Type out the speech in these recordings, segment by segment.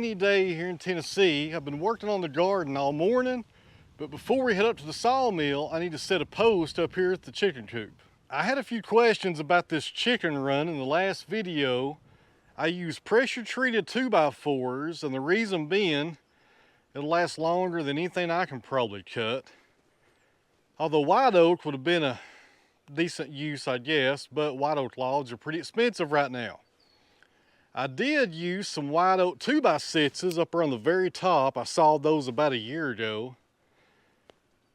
rainy day here in Tennessee. I've been working on the garden all morning, but before we head up to the sawmill, I need to set a post up here at the chicken coop. I had a few questions about this chicken run in the last video. I used pressure treated 2x4s, and the reason being, it'll last longer than anything I can probably cut. Although white oak would have been a decent use, I guess, but white oak logs are pretty expensive right now. I did use some white oak 2x6s up around the very top. I sawed those about a year ago.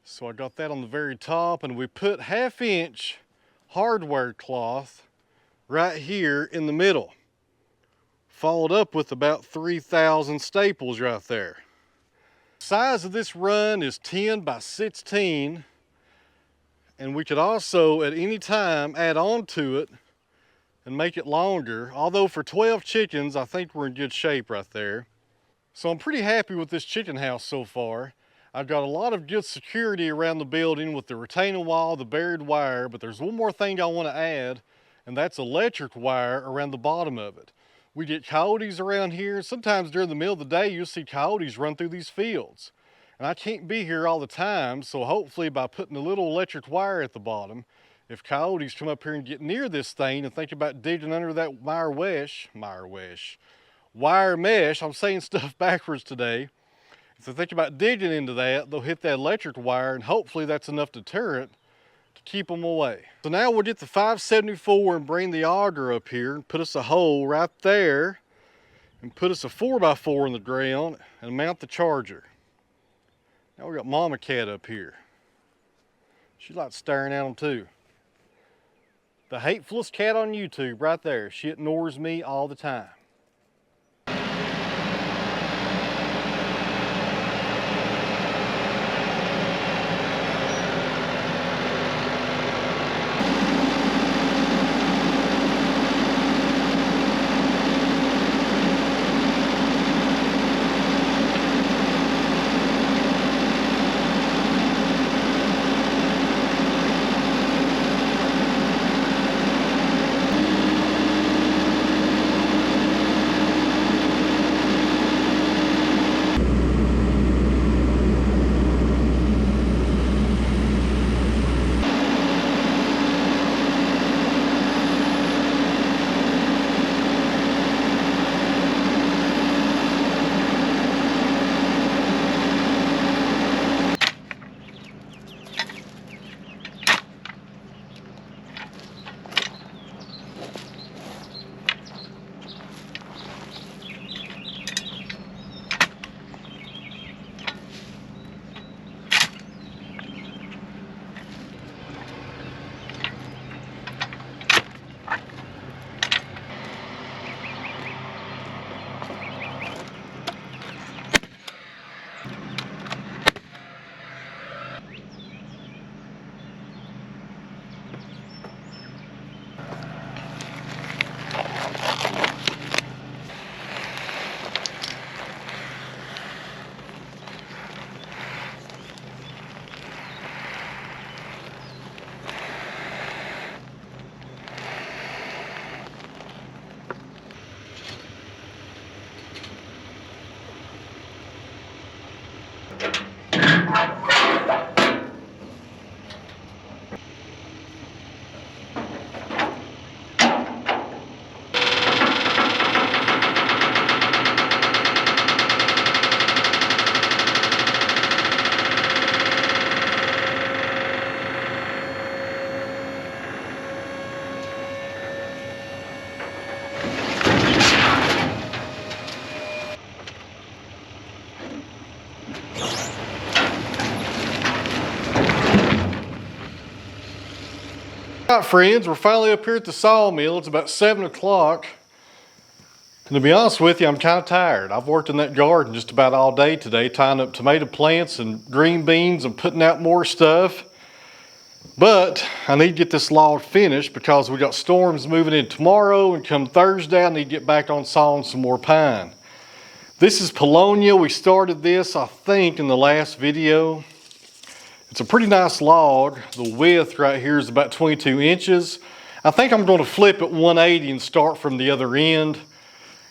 So I got that on the very top, and we put 1/2 inch hardware cloth right here in the middle. Followed up with about 3,000 staples right there. The size of this run is 10 by 16, and we could also at any time add on to it and make it longer. Although for 12 chickens, I think we're in good shape right there. So I'm pretty happy with this chicken house so far. I've got a lot of good security around the building with the retaining wall, the buried wire, but there's one more thing I want to add, and that's electric wire around the bottom of it. We get coyotes around here. Sometimes during the middle of the day, you'll see coyotes run through these fields. And I can't be here all the time, so hopefully by putting a little electric wire at the bottom, if coyotes come up here and get near this thing and think about digging under that wire mesh, I'm saying stuff backwards today. If they think about digging into that, they'll hit that electric wire, and hopefully that's enough deterrent to keep them away. So now we'll get the 574 and bring the auger up here and put us a hole right there and put us a 4x4 in the ground and mount the charger. Now we got Mama Cat up here. She likes staring at them too. The hatefullest cat on YouTube right there. She ignores me all the time. All right, friends, we're finally up here at the sawmill. It's about 7 o'clock. And to be honest with you, I'm kind of tired. I've worked in that garden just about all day today, tying up tomato plants and green beans and putting out more stuff. But I need to get this log finished because we got storms moving in tomorrow, and come Thursday, I need to get back on sawing some more pine. This is Polonia. We started this, I think, in the last video. It's a pretty nice log. The width right here is about 22 inches. I think I'm going to flip it 180 and start from the other end.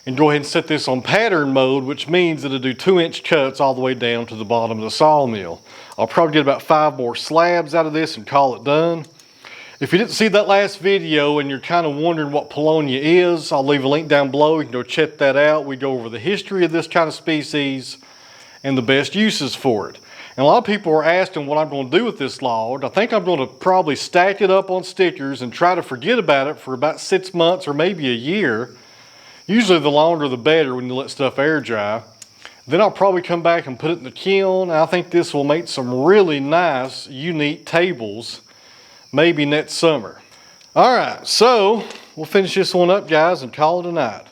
and go ahead and set this on pattern mode, which means it'll do 2-inch cuts all the way down to the bottom of the sawmill. I'll probably get about 5 more slabs out of this and call it done. If you didn't see that last video and you're kind of wondering what Paulownia is, I'll leave a link down below. You can go check that out. We go over the history of this kind of species and the best uses for it. And a lot of people are asking what I'm going to do with this log. I think I'm going to probably stack it up on stickers and try to forget about it for about 6 months or maybe a year. Usually the longer the better when you let stuff air dry. Then I'll probably come back and put it in the kiln. I think this will make some really nice, unique tables, maybe next summer. All right, so we'll finish this one up, guys, and call it a night.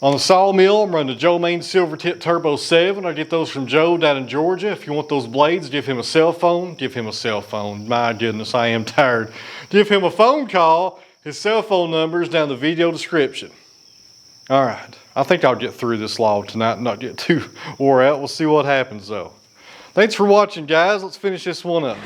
On the sawmill, I'm running the Joe Maine Silver Tip Turbo 7. I get those from Joe down in Georgia. If you want those blades, give him a cell phone. Give him a cell phone. My goodness, I am tired. Give him a phone call. His cell phone number is down in the video description. All right, I think I'll get through this log tonight and not get too wore out. We'll see what happens though. Thanks for watching, guys. Let's finish this one up.